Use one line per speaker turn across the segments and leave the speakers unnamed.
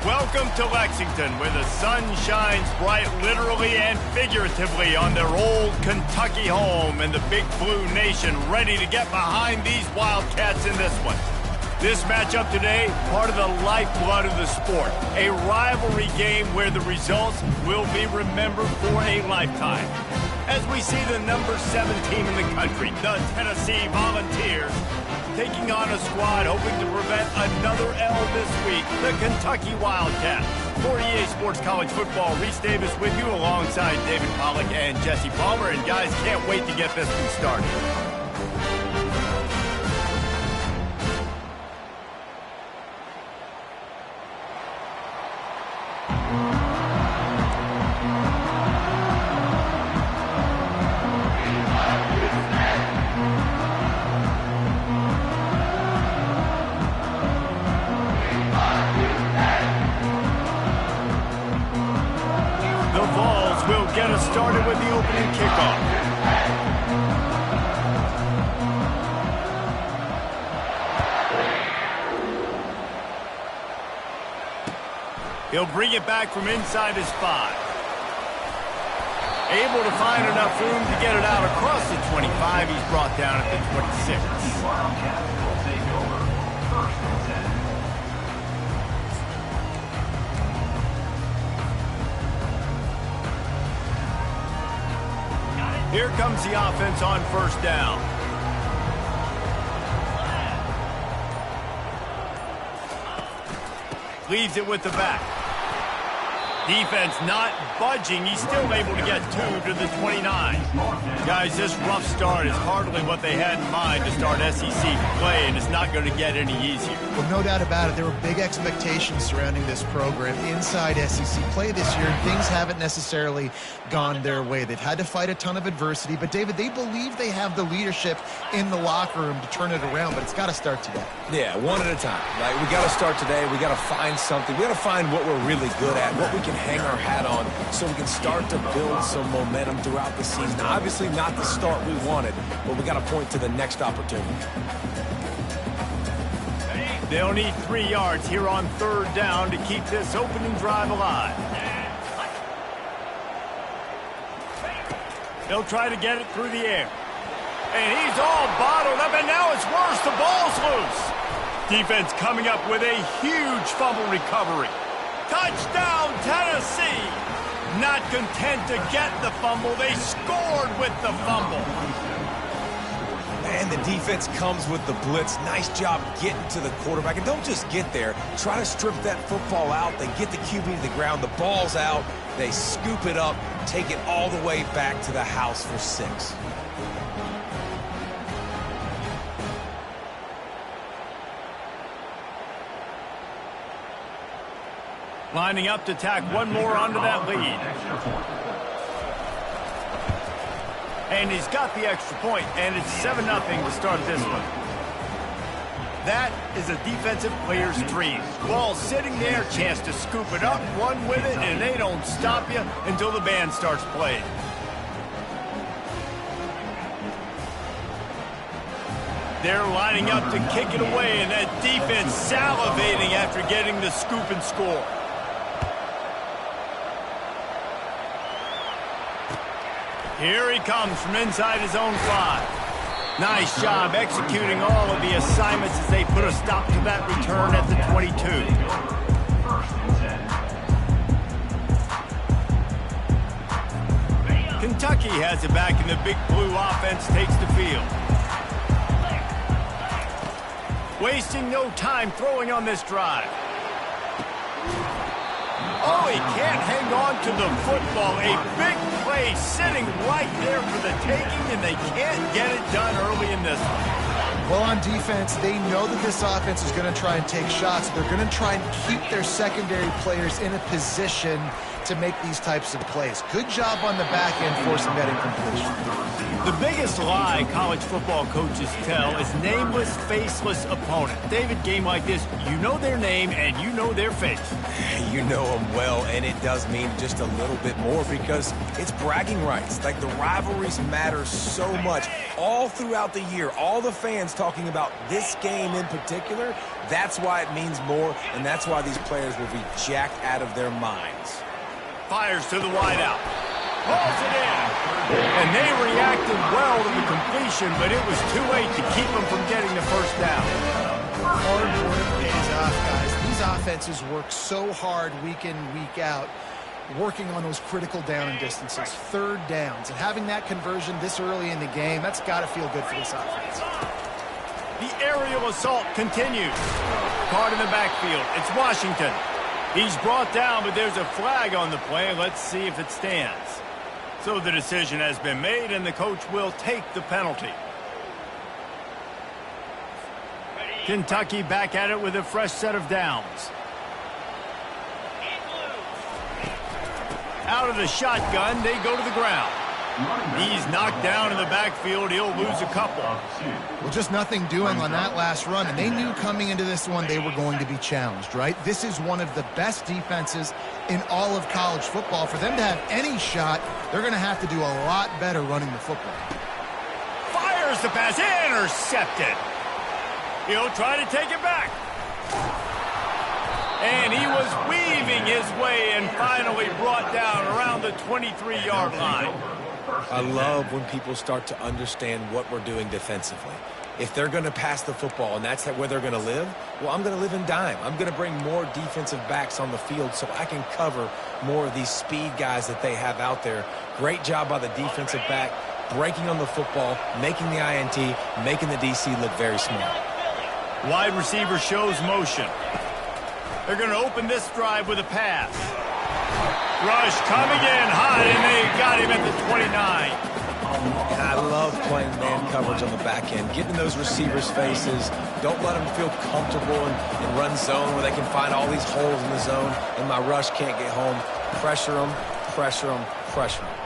Welcome to Lexington, where the sun shines bright literally and figuratively on their old Kentucky home, and the Big Blue Nation ready to get behind these Wildcats in this one. This matchup today, part of the lifeblood of the sport, a rivalry game where the results will be remembered for a lifetime. As we see the number 7 team in the country, the Tennessee Volunteers, taking on a squad hoping to prevent another L this week, the Kentucky Wildcats. For EA Sports College Football, Reese Davis with you alongside David Pollack and Jesse Palmer. And guys, can't wait to get this one started. Get us started with the opening kickoff. He'll bring it back from inside his 5. Able to find enough room to get it out across the 25. He's brought down at the 26. Wildcats will take over 1st and 10. Here comes the offense on 1st down. Leaves it with the back. Defense not budging. He's still able to get 2 to the 29. Guys, this rough start is hardly what they had in mind to start SEC play, and it's not going to get any easier.
Well, no doubt about it. There were big expectations surrounding this program inside SEC play this year, and things haven't necessarily gone their way. They've had to fight a ton of adversity, but David, they believe they have the leadership in the locker room to turn it around, but it's got to start today.
Yeah, one at a time. Like, we got to start today. We got to find something. We got to find what we're really good at, what we can hang our hat on, so we can start to build some momentum throughout the season. Obviously not the start we wanted, but we got to point to the next opportunity.
They'll need 3 yards here on 3rd down to keep this opening drive alive. He'll try to get it through the air. And he's all bottled up, and now it's worse. The ball's loose. Defense coming up with a huge fumble recovery. Touchdown, Tennessee! Not content to get the fumble, they scored with the fumble.
And the defense comes with the blitz. Nice job getting to the quarterback. And don't just get there. Try to strip that football out. They get the QB to the ground. The ball's out. They scoop it up, take it all the way back to the house for 6.
Lining up to tack one more onto that lead. And he's got the extra point, and it's 7-0 to start this one. That is a defensive player's dream. Ball sitting there, chance to scoop it up, run with it, and they don't stop you until the band starts playing. They're lining up to kick it away, and that defense salivating after getting the scoop and score. Here he comes from inside his own 5. Nice job executing all of the assignments as they put a stop to that return at the 22. Kentucky has it back, and the Big Blue offense takes the field. Wasting no time throwing on this drive. Oh, he can't hang on to the football. A big play sitting right there for the taking, and they can't get it done early in this one.
Well, on defense, they know that this offense is going to try and take shots. They're going to try and keep their secondary players in a position to make these types of plays. Good job on the back end forcing that incompletion.
The biggest lie college football coaches tell is nameless, faceless opponent. David, game like this, you know their name and you know their face.
You know them well, and it does mean just a little bit more because it's bragging rights. Like, the rivalries matter so much all throughout the year. All the fans talking about this game in particular, that's why it means more, and that's why these players will be jacked out of their minds.
Fires to the wideout. Pulls it in. And they reacted well to the completion, but it was too late to keep them from getting the first down.
Hard work pays off, guys. These offenses work so hard week in, week out, working on those critical down and distances, third downs. And having that conversion this early in the game, that's got to feel good for this offense.
The aerial assault continues. Caught in the backfield. It's Washington. He's brought down, but there's a flag on the play. Let's see if it stands. So the decision has been made, and the coach will take the penalty. Kentucky back at it with a fresh set of downs. Out of the shotgun, they go to the ground. He's knocked down in the backfield. He'll lose a couple.
Well, just nothing doing on that last run, and they knew coming into this one they were going to be challenged, right? This is one of the best defenses in all of college football. For them to have any shot, they're going to have to do a lot better running the football.
Fires the pass, intercepted. He'll try to take it back. And he was weaving his way and finally brought down around the 23-yard line.
I love when people start to understand what we're doing defensively. If they're going to pass the football and that's where they're going to live, well, I'm going to live in dime. I'm going to bring more defensive backs on the field so I can cover more of these speed guys that they have out there. Great job by the defensive back, breaking on the football, making the INT, making the DC look very smart.
Wide receiver shows motion. They're going to open this drive with a pass. Rush coming in hot, and they got him at the 29.
I love playing man coverage on the back end, getting those receivers' faces. Don't let them feel comfortable in run zone where they can find all these holes in the zone, and my rush can't get home. Pressure them, pressure them, pressure them.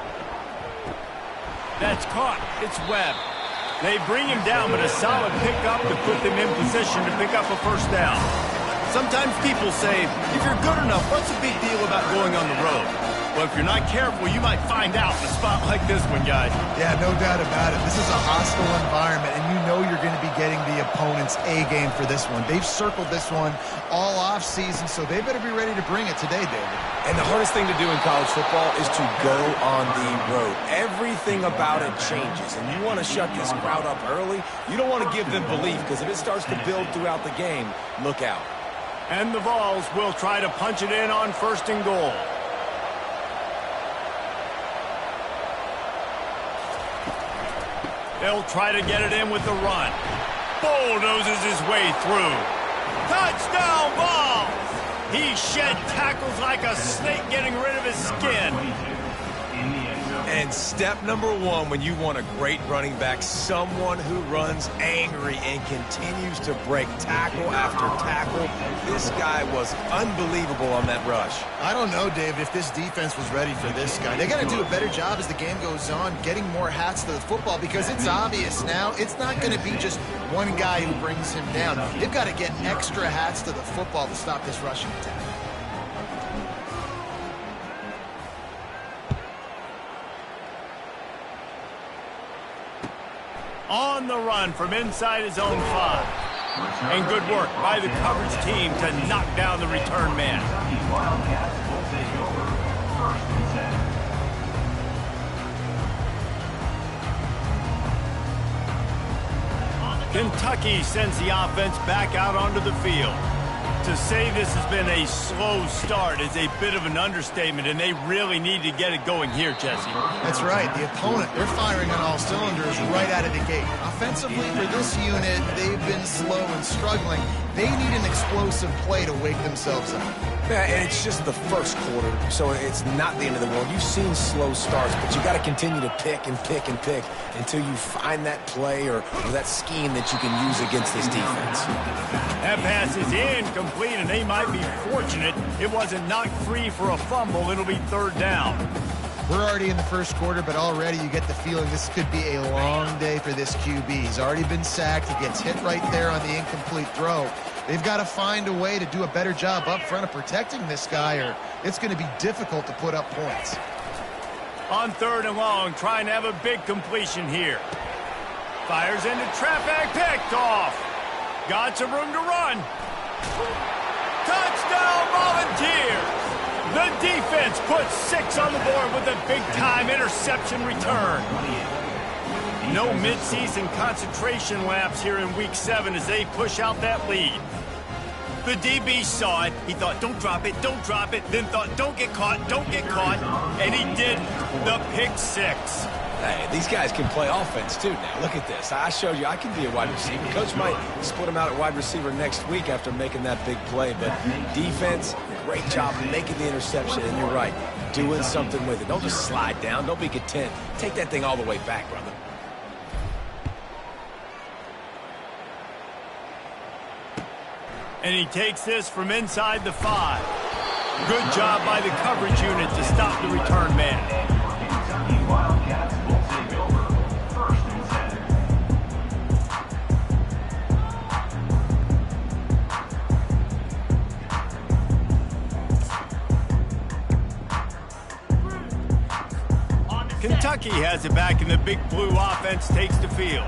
That's caught. It's Webb. They bring him down, but a solid pickup to put them in position to pick up a first down. Sometimes people say, if you're good enough, what's the big deal about going on the road? Well, if you're not careful, you might find out in a spot like this one, guys.
Yeah, no doubt about it. This is a hostile environment, and you know you're going to be getting the opponent's A game for this one. They've circled this one all off season, so they better be ready to bring it today, David.
And the hardest thing to do in college football is to go on the road. Everything about it changes, and you want to shut this crowd up early. You don't want to give them belief, because if it starts to build throughout the game, look out.
And the Vols will try to punch it in on 1st and goal. They'll try to get it in with the run. Bulldozes his way through. Touchdown, Vols! He shed tackles like a snake getting rid of his skin.
And step number one when you want a great running back, someone who runs angry and continues to break tackle after tackle. This guy was unbelievable on that rush.
I don't know, David, if this defense was ready for this guy. They got to do a better job as the game goes on, getting more hats to the football, because it's obvious now it's not going to be just one guy who brings him down. They've got to get extra hats to the football to stop this rushing attack.
On the run from inside his own 5. And good work by the coverage team to knock down the return man. Kentucky sends the offense back out onto the field. To say this has been a slow start is a bit of an understatement, and they really need to get it going here, Jesse.
That's right. The opponent, they're firing on all cylinders right out of the gate. Offensively, for this unit, they've been slow and struggling. They need an explosive play to wake themselves up.
Yeah, and it's just the first quarter, so it's not the end of the world. You've seen slow starts, but you got to continue to pick and pick and pick until you find that play or that scheme that you can use against this defense.
That pass is incomplete, and they might be fortunate it wasn't knocked free for a fumble. It'll be 3rd down.
We're already in the first quarter, but already you get the feeling this could be a long day for this QB. He's already been sacked. He gets hit right there on the incomplete throw. They've got to find a way to do a better job up front of protecting this guy, or it's going to be difficult to put up points.
On 3rd and long, trying to have a big completion here. Fires into traffic, picked off. Got some room to run. Touchdown, Volunteers! The defense puts 6 on the board with a big-time interception return. No midseason concentration laps here in Week 7 as they push out that lead. The DB saw it. He thought, don't drop it, then thought, don't get caught, and he did the pick 6.
Hey, these guys can play offense, too, now. Look at this. I showed you I can be a wide receiver. Coach might split him out at wide receiver next week after making that big play. But defense, great job making the interception. And you're right, doing something with it. Don't just slide down. Don't be content. Take that thing all the way back, brother.
And he takes this from inside the 5. Good job by the coverage unit to stop the return man. Kentucky has it back, and the Big Blue offense takes the field.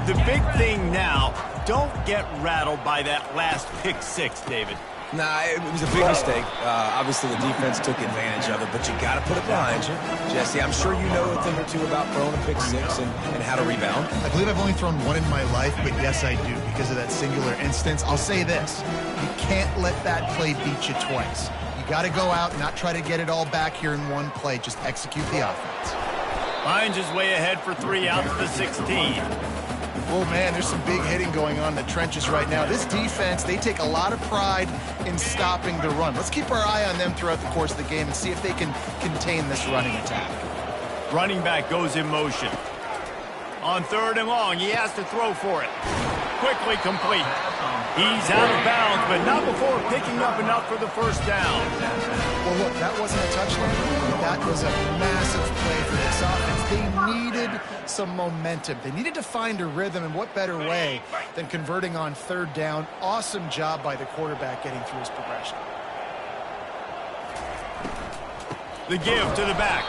The big thing now, don't get rattled by that last pick 6, David.
Nah, it was a big mistake. Obviously, the defense took advantage of it, but you got to put it behind you. Jesse, I'm sure you know a thing or two about throwing a pick 6 and how to rebound.
I believe I've only thrown one in my life, but yes, I do, because of that singular instance. I'll say this. You can't let that play beat you twice. You got to go out and not try to get it all back here in one play. Just execute the offense.
Finds his way ahead for 3 out to the 16.
Oh, man, there's some big hitting going on in the trenches right now. This defense, they take a lot of pride in stopping the run. Let's keep our eye on them throughout the course of the game and see if they can contain this running attack.
Running back goes in motion. On 3rd and long, he has to throw for it. Quickly complete. He's out of bounds, but not before picking up enough for the first down.
Well, look, that wasn't a touchdown. That was a massive play for this offense. They needed some momentum. They needed to find a rhythm, and what better way than converting on 3rd down. Awesome job by the quarterback getting through his progression.
The give to the back.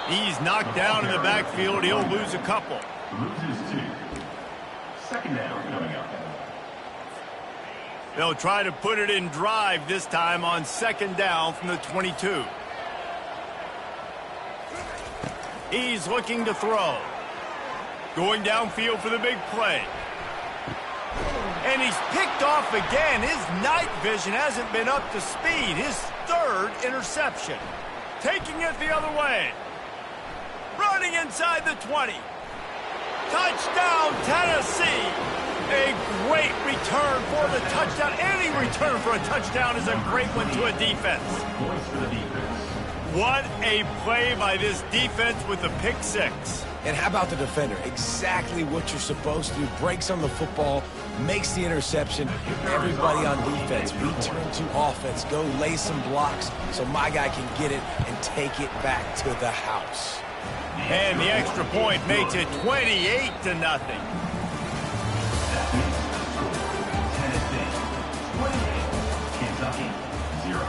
He's knocked down in the backfield. He'll lose a couple.
Loses 2. 2nd down coming up.
They'll try to put it in drive this time on 2nd down from the 22. He's looking to throw. Going downfield for the big play. And he's picked off again. His night vision hasn't been up to speed. His 3rd interception. Taking it the other way. Running inside the 20. Touchdown, Tennessee. A great return for the touchdown. Any return for a touchdown is a great one to a defense. What a play by this defense with the pick 6.
And how about the defender? Exactly what you're supposed to do. Breaks on the football, makes the interception. Everybody on defense, return to offense. Go lay some blocks so my guy can get it and take it back to the house.
And the extra point makes it 28-0.
Kentucky 0.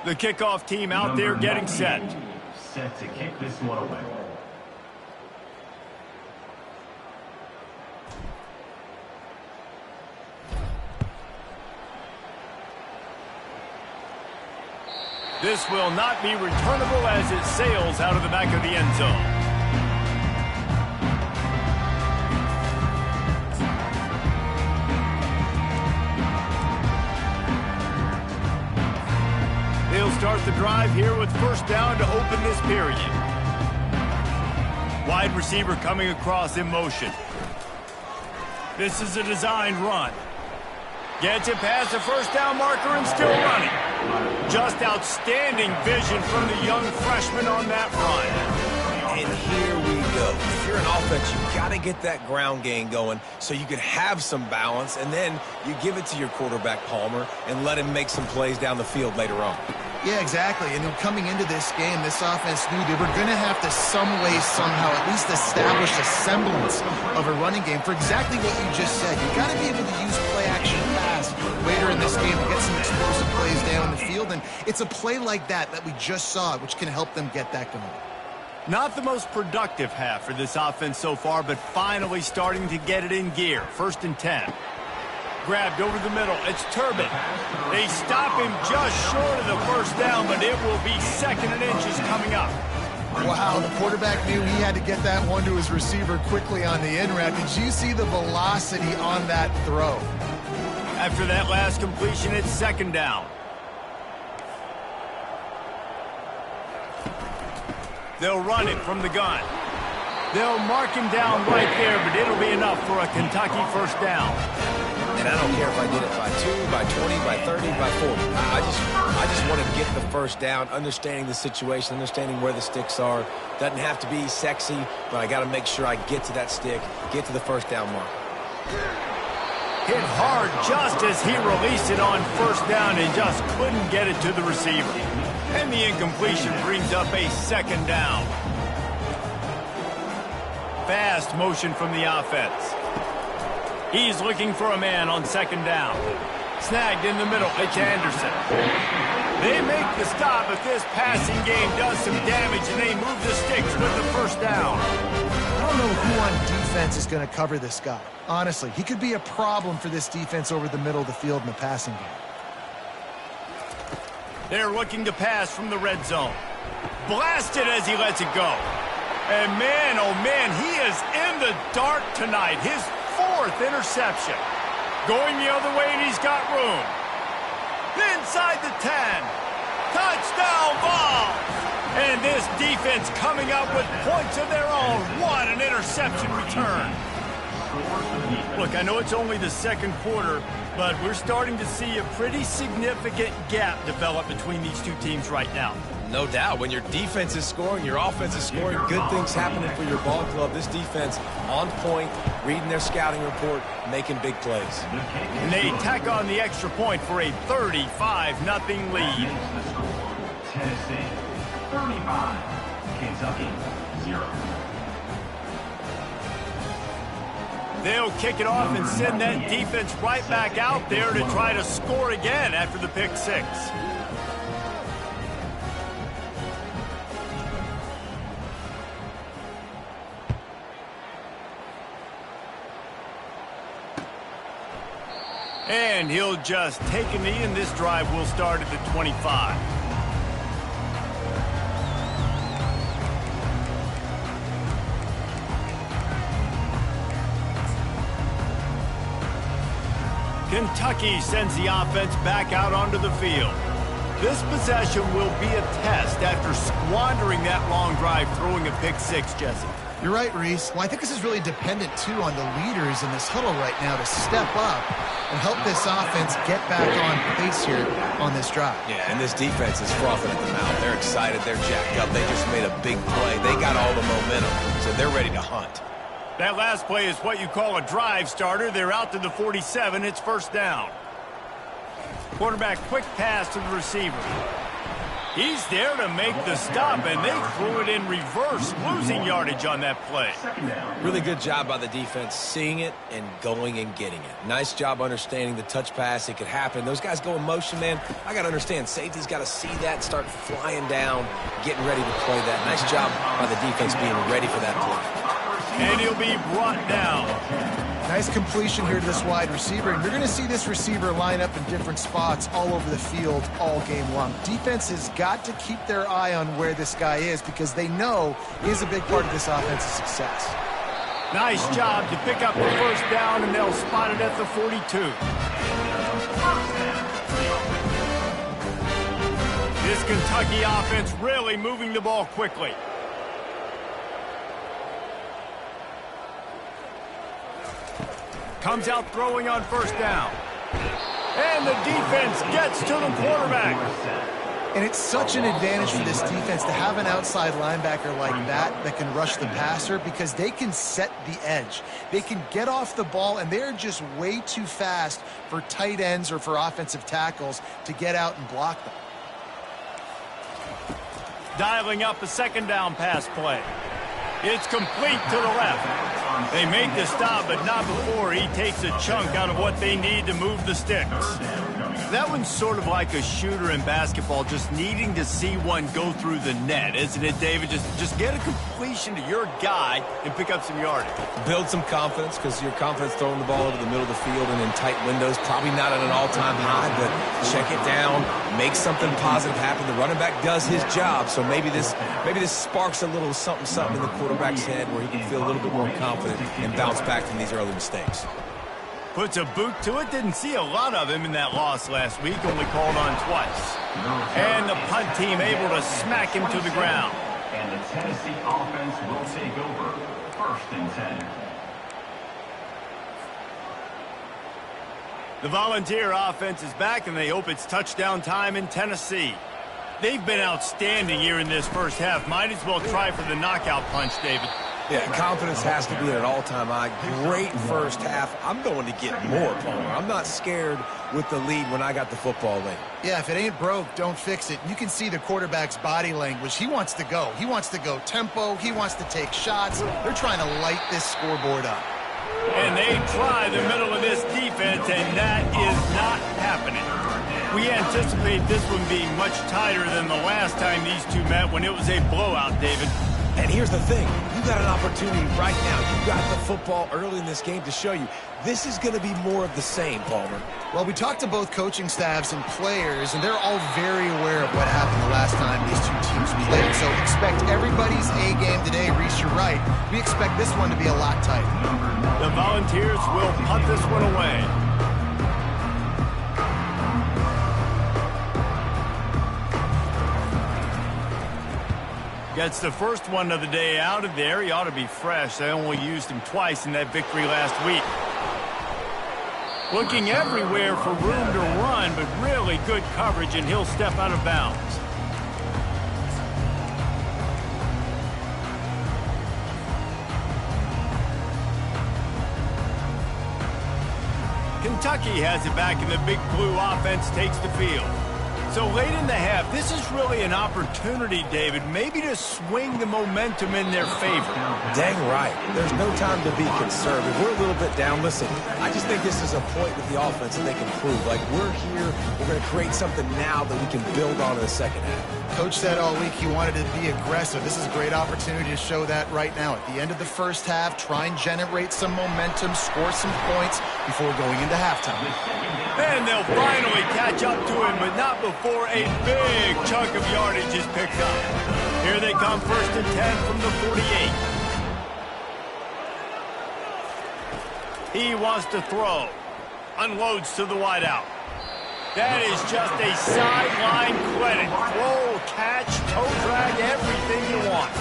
The kickoff team out there getting set.
Set to kick this one away.
This will not be returnable as it sails out of the back of the end zone. They'll start the drive here with 1st down to open this period. Wide receiver coming across in motion. This is a designed run. Gets it past the 1st down marker and still running. Just outstanding vision from the young freshman on that run.
And here we go. if you're an offense, you got to get that ground game going so you can have some balance, and then you give it to your quarterback, Palmer, and let him make some plays down the field later on.
Yeah, exactly. And coming into this game, this offense knew they were going to have to some way, somehow, at least establish a semblance of a running game for exactly what you just said. You got to be able to use play-action pass later in this game to get some explosive plays down the field. And it's a play like that we just saw, which can help them get that going.
Not the most productive half for this offense so far, but finally starting to get it in gear. 1st and 10. Grabbed over the middle. It's Turbin. They stop him just short of the first down, but it will be 2nd and inches coming up.
Wow, the quarterback knew he had to get that one to his receiver quickly on the in route. Did you see the velocity on that throw?
After that last completion, it's 2nd down. They'll run it from the gun. They'll mark him down right there, but it'll be enough for a Kentucky 1st down.
And I don't care if I did it by 2, by 20, by 30, by 40. I just want to get the 1st down, understanding the situation, understanding where the sticks are. Doesn't have to be sexy, but I got to make sure I get to that stick, get to the 1st down mark.
Hit hard just as he released it on 1st down and just couldn't get it to the receiver. And the incompletion brings up a 2nd down. Fast motion from the offense. He's looking for a man on 2nd down. Snagged in the middle. It's Anderson. They make the stop, but this passing game does some damage, and they move the sticks with the 1st down.
I don't know who on defense is going to cover this guy. Honestly, he could be a problem for this defense over the middle of the field in the passing game.
They're looking to pass from the red zone. Blasted as he lets it go. And man, oh man, he is in the dark tonight. His 4th interception. Going the other way, and he's got room. Inside the 10. Touchdown ball. And this defense coming up with points of their own. What an interception return. Look, I know it's only the 2nd quarter, but we're starting to see a pretty significant gap develop between these two teams right now.
No doubt. When your defense is scoring, your offense is scoring, good things happening for your ball club. This defense on point, reading their scouting report, making big plays.
And they tack on the extra point for a 35-0 lead.
Tennessee 35, Kentucky 0.
They'll kick it off and send that defense right back out there to try to score again after the pick 6. And he'll just take a knee, and this drive will start at the 25. Kentucky sends the offense back out onto the field. This possession will be a test after squandering that long drive, throwing a pick 6, Jesse.
You're right, Reese. Well, I think this is really dependent, too, on the leaders in this huddle right now to step up and help this offense get back on pace here on this drive.
Yeah, and this defense is frothing at the mouth. They're excited. They're jacked up. They just made a big play. They got all the momentum, so they're ready to hunt.
That last play is what you call a drive starter. They're out to the 47. It's 1st down. Quarterback quick pass to the receiver. He's there to make the stop, and they threw it in reverse, losing yardage on that play.
Really good job by the defense, seeing it and going and getting it. Nice job understanding the touch pass. It could happen. Those guys go in motion, man. I got to understand, safety's got to see that, start flying down, getting ready to play that. Nice job by the defense being ready for that play.
And he'll be brought down.
Nice completion here to this wide receiver, and you're going to see this receiver line up in different spots all over the field all game long. Defense has got to keep their eye on where this guy is because they know he's a big part of this offense's success.
Nice job to pick up the 1st down, and they'll spot it at the 42. This Kentucky offense really moving the ball quickly. Comes out throwing on 1st down. And the defense gets to the quarterback.
And it's such an advantage for this defense to have an outside linebacker like that can rush the passer, because they can set the edge. They can get off the ball, and they're just way too fast for tight ends or for offensive tackles to get out and block them.
Dialing up a second down pass play. It's complete to the left. They make the stop, but not before he takes a chunk out of what they need to move the sticks. That one's sort of like a shooter in basketball, just needing to see one go through the net, isn't it, David? Just get a completion to your guy and pick up some yardage.
Build some confidence, because your confidence throwing the ball over the middle of the field and in tight windows, probably not at an all-time high, but check it down, make something positive happen. The running back does his job, so maybe this sparks a little something in the quarterback's head where he can feel a little bit more confident and bounce back from these early mistakes.
Puts a boot to it. Didn't see a lot of him in that loss last week. Only called on twice. And the punt team able to smack him to the ground.
And the Tennessee offense will take over. 1st and 10.
The Volunteer offense is back, and they hope it's touchdown time in Tennessee. They've been outstanding here in this first half. Might as well try for the knockout punch, David.
Yeah, confidence has to be at an all-time high. Great first half. I'm going to get more, Palmer. I'm not scared with the lead when I got the football late.
Yeah, if it ain't broke, don't fix it. You can see the quarterback's body language. He wants to go. He wants to go tempo. He wants to take shots. They're trying to light this scoreboard up.
And they try the middle of this defense, and that is not happening. We anticipate this one being much tighter than the last time these two met when it was a blowout, David.
And here's the thing. You got an opportunity right now. You got the football early in this game to show you. This is going to be more of the same, Palmer.
Well, we talked to both coaching staffs and players, and they're all very aware of what happened the last time these two teams played. So expect everybody's A game today. Reese, you're right. We expect this one to be a lot tighter.
The Volunteers will punt this one away. Gets the first one of the day out of there. He ought to be fresh. They only used him twice in that victory last week. Looking everywhere for room to run, but really good coverage, and he'll step out of bounds. Kentucky has it back, and the Big Blue offense takes the field. So late in the half, this is really an opportunity, David, maybe to swing the momentum in their favor.
Dang right. There's no time to be conservative. We're a little bit down. Listen, I just think this is a point with the offense that they can prove. Like, we're here, we're going to create something now that we can build on in the second half.
Coach said all week he wanted to be aggressive. This is a great opportunity to show that right now. At the end of the first half, try and generate some momentum, score some points before going into halftime.
And they'll finally catch up to him, but not before a big chunk of yardage is picked up. Here they come, 1st and 10 from the 48. He wants to throw. Unloads to the wideout. That is just a sideline credit. Throw, catch, toe drag, everything you want.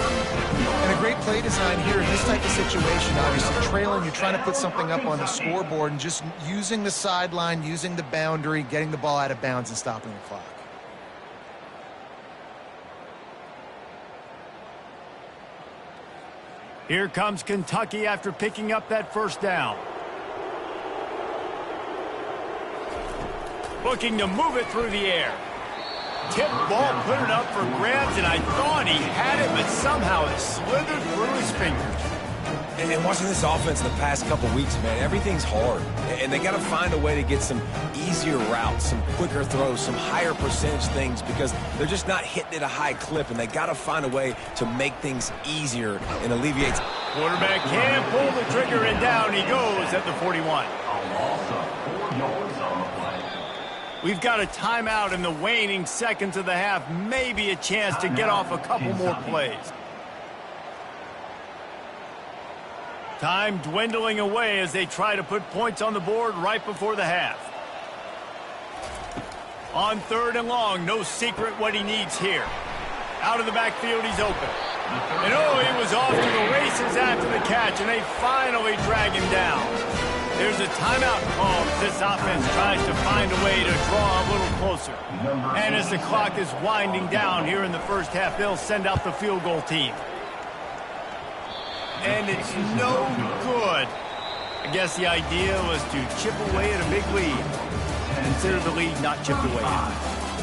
And a great play design here in this type of situation. Obviously, trailing, you're trying to put something up on the scoreboard, and just using the sideline, using the boundary, getting the ball out of bounds and stopping the clock.
Here comes Kentucky after picking up that first down. Looking to move it through the air. Tip ball, put it up for grabs, and I thought he had it, but somehow it slithered through his fingers.
And watching this offense in the past couple weeks, man, everything's hard. And they got to find a way to get some easier routes, some quicker throws, some higher percentage things, because they're just not hitting at a high clip, and they got to find a way to make things easier and alleviate.
Quarterback can pull the trigger, and down he goes at the 41.
A loss of 4 yards on the play.
We've got a timeout in the waning seconds of the half, maybe a chance to get off a couple more plays. Time dwindling away as they try to put points on the board right before the half. On 3rd and long, no secret what he needs here. Out of the backfield, he's open. And oh, he was off to the races after the catch, and they finally drag him down. There's a timeout called. This offense tries to find a way to draw a little closer. And as the clock is winding down here in the first half, they'll send out the field goal team. And it's no good. I guess the idea was to chip away at a big lead. Consider the lead not chipped away.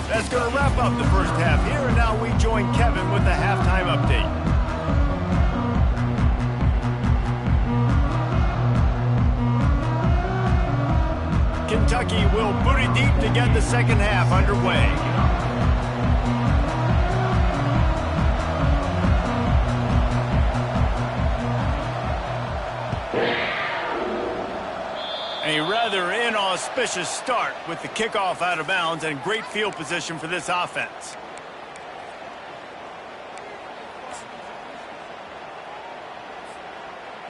That's going to wrap up the first half here, and now we join Kevin with the halftime update. Kentucky will boot it deep to get the second half underway. A rather inauspicious start with the kickoff out of bounds and great field position for this offense.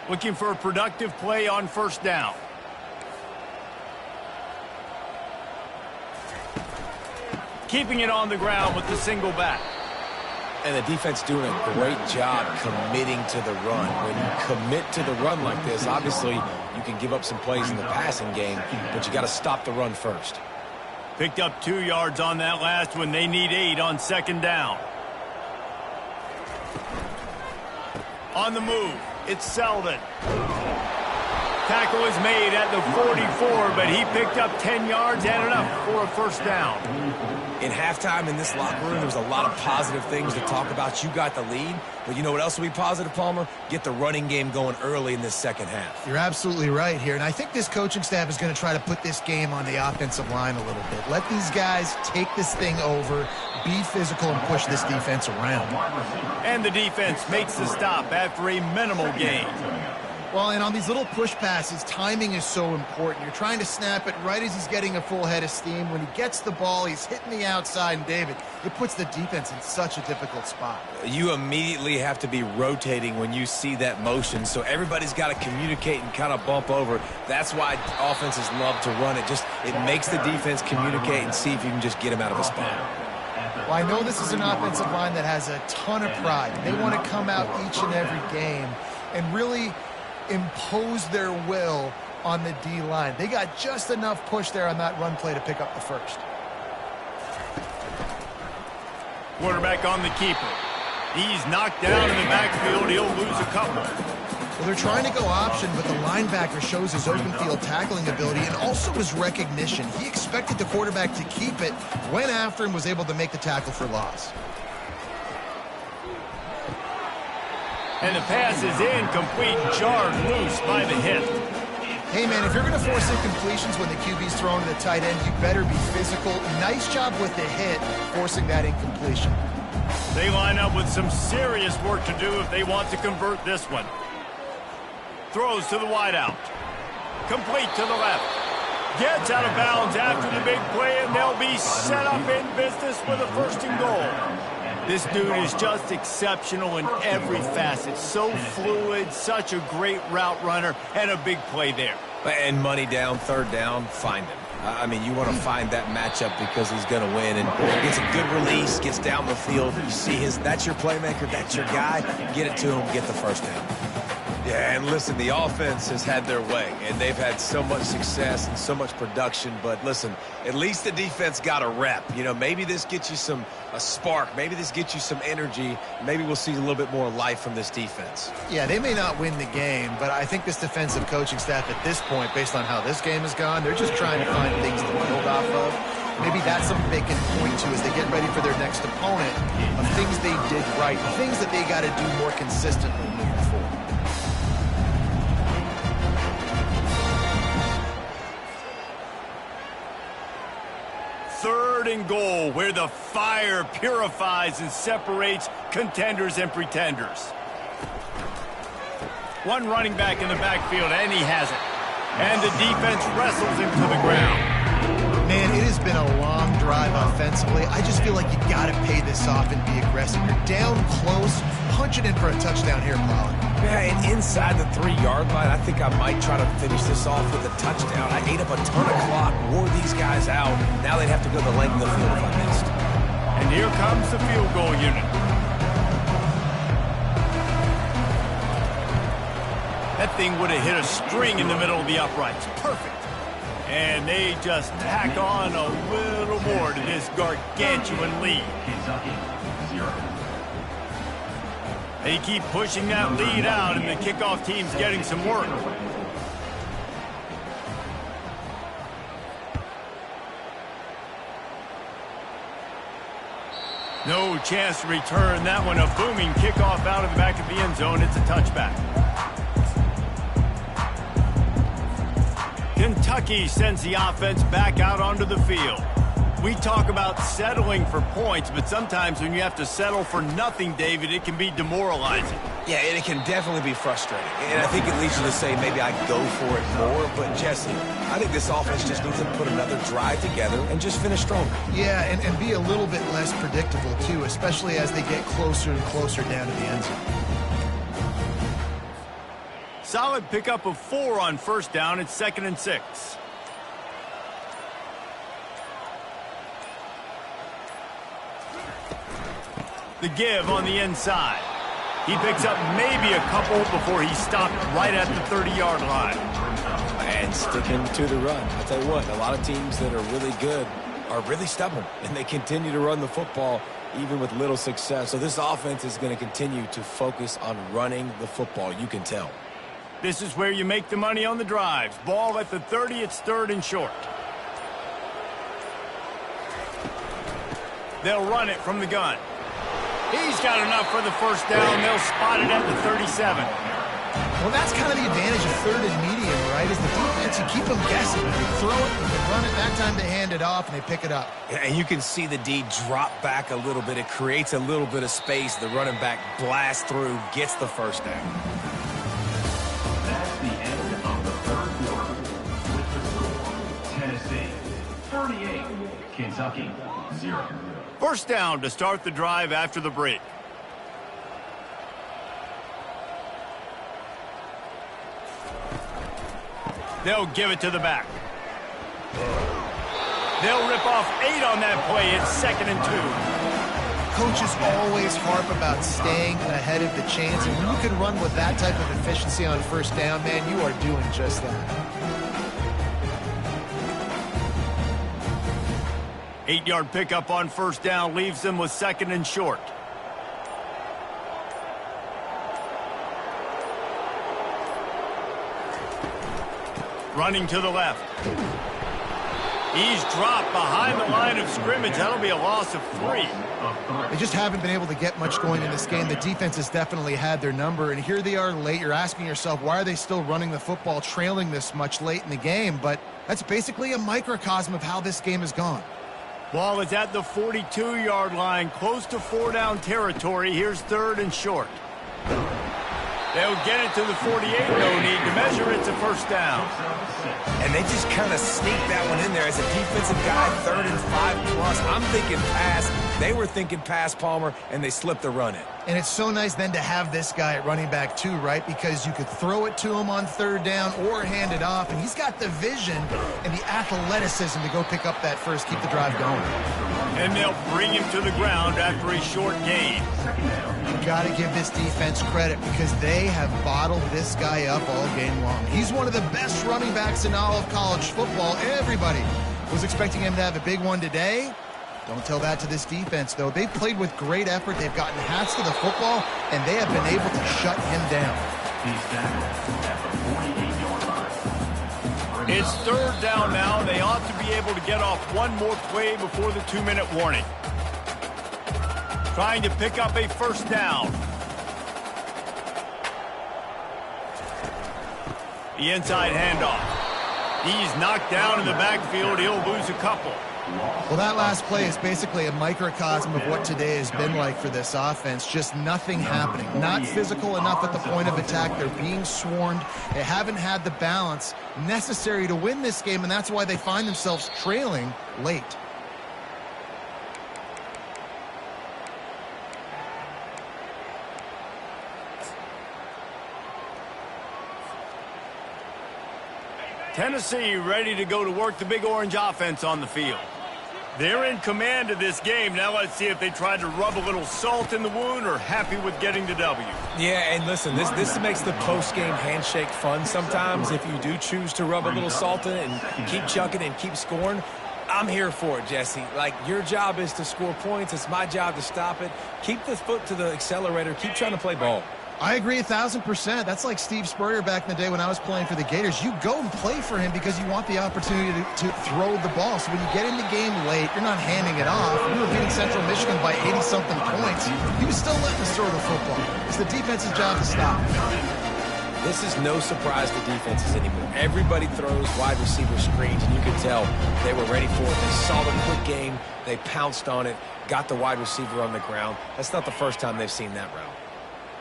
Looking for a productive play on first down. Keeping it on the ground with the single back.
And the defense doing a great job committing to the run. When you commit to the run like this, obviously you can give up some plays in the passing game, but you got to stop the run first.
Picked up 2 yards on that last one. They need 8 on second down. On the move, it's Selden. Tackle is made at the 44, but he picked up 10 yards and enough for a first down.
In halftime in this locker room, there was a lot of positive things to talk about. You got the lead, but you know what else will be positive, Palmer? Get the running game going early in this second half.
You're absolutely right here, and I think this coaching staff is going to try to put this game on the offensive line a little bit. Let these guys take this thing over, be physical, and push this defense around.
And the defense makes the stop after a minimal gain.
Well, and on these little push passes, timing is so important. You're trying to snap it right as he's getting a full head of steam. When he gets the ball, he's hitting the outside, and David, it puts the defense in such a difficult spot.
You immediately have to be rotating when you see that motion, so everybody's got to communicate and kind of bump over. That's why offenses love to run it. It makes the defense communicate and see if you can just get him out of a spot.
Well, I know this is an offensive line that has a ton of pride. They want to come out each and every game and really impose their will on the D-line. They got just enough push there on that run play to pick up the first.
Quarterback on the keeper. He's knocked down in the backfield. He'll lose a couple.
Well, they're trying to go option, but the linebacker shows his open field tackling ability and also his recognition. He expected the quarterback to keep it, went after him, was able to make the tackle for loss.
And the pass is incomplete, jarred loose by the hit.
Hey, man, if you're going to force incompletions when the QB's thrown to the tight end, you better be physical. Nice job with the hit, forcing that incompletion.
They line up with some serious work to do if they want to convert this one. Throws to the wideout. Complete to the left. Gets out of bounds after the big play, and they'll be set up in business with a first and goal. This dude is just exceptional in every facet. So fluid, such a great route runner, and a big play there.
And money down, third down, find him. I mean, you want to find that matchup because he's going to win. And gets a good release, gets down the field. You see that's your playmaker, that's your guy. Get it to him, get the first down. Yeah, and listen, the offense has had their way, and they've had so much success and so much production. But listen, at least the defense got a rep. You know, maybe this gets you a spark. Maybe this gets you some energy. Maybe we'll see a little bit more life from this defense.
Yeah, they may not win the game, but I think this defensive coaching staff at this point, based on how this game has gone, they're just trying to find things to build off of. Maybe that's something they can point to as they get ready for their next opponent, of things they did right, things that they got to do more consistently moving forward.
Third and goal, where the fire purifies and separates contenders and pretenders. One running back in the backfield, and he has it. And the defense wrestles him to the ground.
Man, it has been a long drive offensively. I just feel like you got to pay this off and be aggressive. You're down close. Punch it in for a touchdown here, Colin.
Yeah, and inside the 3-yard line, I think I might try to finish this off with a touchdown. I ate up a ton of clock, wore these guys out. Now they'd have to go the length of the field if I missed.
And here comes the field goal unit. That thing would have hit a string in the middle of the uprights. Perfect. And they just tack on a little more to this gargantuan lead.
Kentucky, 0.
They keep pushing that lead out, and the kickoff team's getting some work. No chance to return that one. A booming kickoff out of the back of the end zone. It's a touchback. Kentucky sends the offense back out onto the field. We talk about settling for points, but sometimes when you have to settle for nothing, David, it can be demoralizing.
Yeah, and it can definitely be frustrating. And I think it leads you to say maybe I go for it more. But, Jesse, I think this offense just needs to put another drive together and just finish stronger.
Yeah, and be a little bit less predictable, too, especially as they get closer and closer down to the end zone.
Solid pickup of 4 on first down. It's 2nd and 6. The give on the inside. He picks up maybe a couple before he stopped right at the 30-yard line.
And sticking to the run. I'll tell you what, a lot of teams that are really good are really stubborn, and they continue to run the football even with little success. So this offense is going to continue to focus on running the football. You can tell.
This is where you make the money on the drives. Ball at the 30, it's 3rd and short. They'll run it from the gun. He's got enough for the first down. They'll spot it at the 37.
Well, that's kind of the advantage of 3rd and medium, right? Is the defense, you keep them guessing. They throw it, you can run it, that time they hand it off, and they pick it up.
And you can see the D drop back a little bit. It creates a little bit of space. The running back blasts through, gets the first down.
That's the end of the 3rd quarter. With the score, Tennessee, 38. Kentucky, 0.
First down to start the drive after the break. They'll give it to the back. They'll rip off 8 on that play. It's 2nd and 2.
Coaches always harp about staying ahead of the chains, and when you can run with that type of efficiency on first down, man, you are doing just that.
8-yard pickup on first down leaves them with 2nd and short. Running to the left. He's dropped behind the line of scrimmage. That'll be a loss of 3.
They just haven't been able to get much going in this game. The defense has definitely had their number, and here they are late. You're asking yourself, why are they still running the football, trailing this much late in the game? But that's basically a microcosm of how this game has gone.
Ball is at the 42-yard line, close to 4-down territory. Here's 3rd and short. They'll get it to the 48. No need to measure. It's a first down.
And they just kind of sneak that one in there as a defensive guy, 3rd and 5+. I'm thinking pass. They were thinking pass, Palmer, and they slipped the run in.
And it's so nice then to have this guy at running back too, right? Because you could throw it to him on 3rd down or hand it off, and he's got the vision and the athleticism to go pick up that first, keep the drive going.
And they'll bring him to the ground after a short gain.
You got to give this defense credit because they have bottled this guy up all game long. He's one of the best running backs in all of college football. Everybody was expecting him to have a big one today. Don't tell that to this defense, though. They've played with great effort. They've gotten hats to the football, and they have been able to shut him down.
He's tackled at the 48-yard line.
It's 3rd down now. They ought to be able to get off one more play before the 2-minute warning. Trying to pick up a first down. The inside handoff. He's knocked down in the backfield. He'll lose a couple.
Well, that last play is basically a microcosm of what today has been like for this offense. Just nothing happening. Not physical enough at the point of attack. They're being swarmed. They haven't had the balance necessary to win this game, and that's why they find themselves trailing late.
Tennessee ready to go to work. The Big Orange offense on the field. They're in command of this game. Now let's see if they try to rub a little salt in the wound or happy with getting the W.
Yeah, and listen, this makes the post-game handshake fun sometimes if you do choose to rub a little salt in it and keep chucking and keep scoring. I'm here for it, Jesse. Like, your job is to score points. It's my job to stop it. Keep the foot to the accelerator. Keep trying to play ball.
I agree 1,000%. That's like Steve Spurrier back in the day when I was playing for the Gators. You go and play for him because you want the opportunity to throw the ball. So when you get in the game late, you're not handing it off. We were beating Central Michigan by 80-something points. He was still letting us throw the football. It's the defense's job to stop.
This is no surprise to defenses anymore. Everybody throws wide receiver screens, and you can tell they were ready for it. They saw the quick game. They pounced on it, got the wide receiver on the ground. That's not the first time they've seen that route.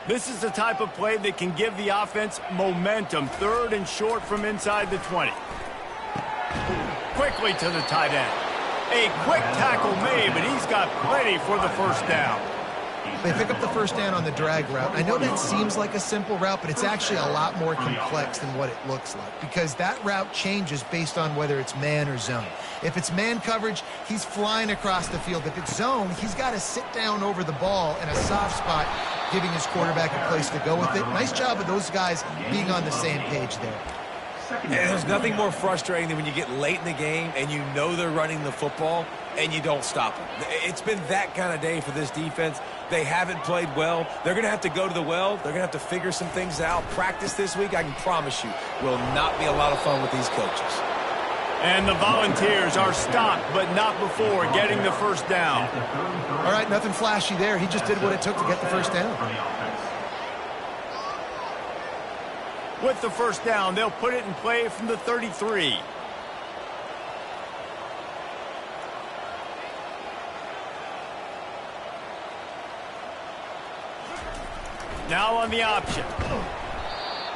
This is the type of play that can give the offense momentum. 3rd and short from inside the 20. Quickly to the tight end. A quick tackle made, but he's got plenty for the first down.
They pick up the first down on the drag route. I know that seems like a simple route, but it's actually a lot more complex than what it looks like because that route changes based on whether it's man or zone. If it's man coverage, he's flying across the field. If it's zone, he's got to sit down over the ball in a soft spot, giving his quarterback a place to go with it. Nice job of those guys being on the same page there.
And there's nothing more frustrating than when you get late in the game and you know they're running the football and you don't stop them. It's been that kind of day for this defense. They haven't played well. They're going to have to go to the well. They're going to have to figure some things out. Practice this week, I can promise you, will not be a lot of fun with these coaches.
And the Volunteers are stopped, but not before getting the first down.
All right, nothing flashy there. He just did what it took to get the first down.
With the first down, they'll put it in play from the 33. Now on the option.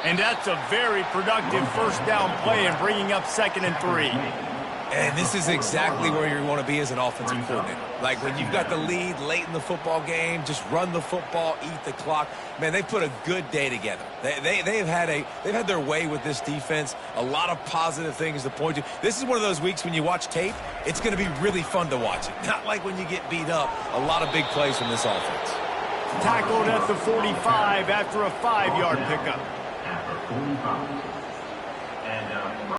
And that's a very productive first down play and bringing up 2nd and 3.
And this is exactly where you want to be as an offensive coordinator. Like when you've got the lead late in the football game, just run the football, eat the clock. Man, they put a good day together. They've had their way with this defense. A lot of positive things to point to. This is one of those weeks when you watch tape, it's going to be really fun to watch it. Not like when you get beat up. A lot of big plays from this offense.
Tackled at the 45 after a 5-yard pickup.
After 45.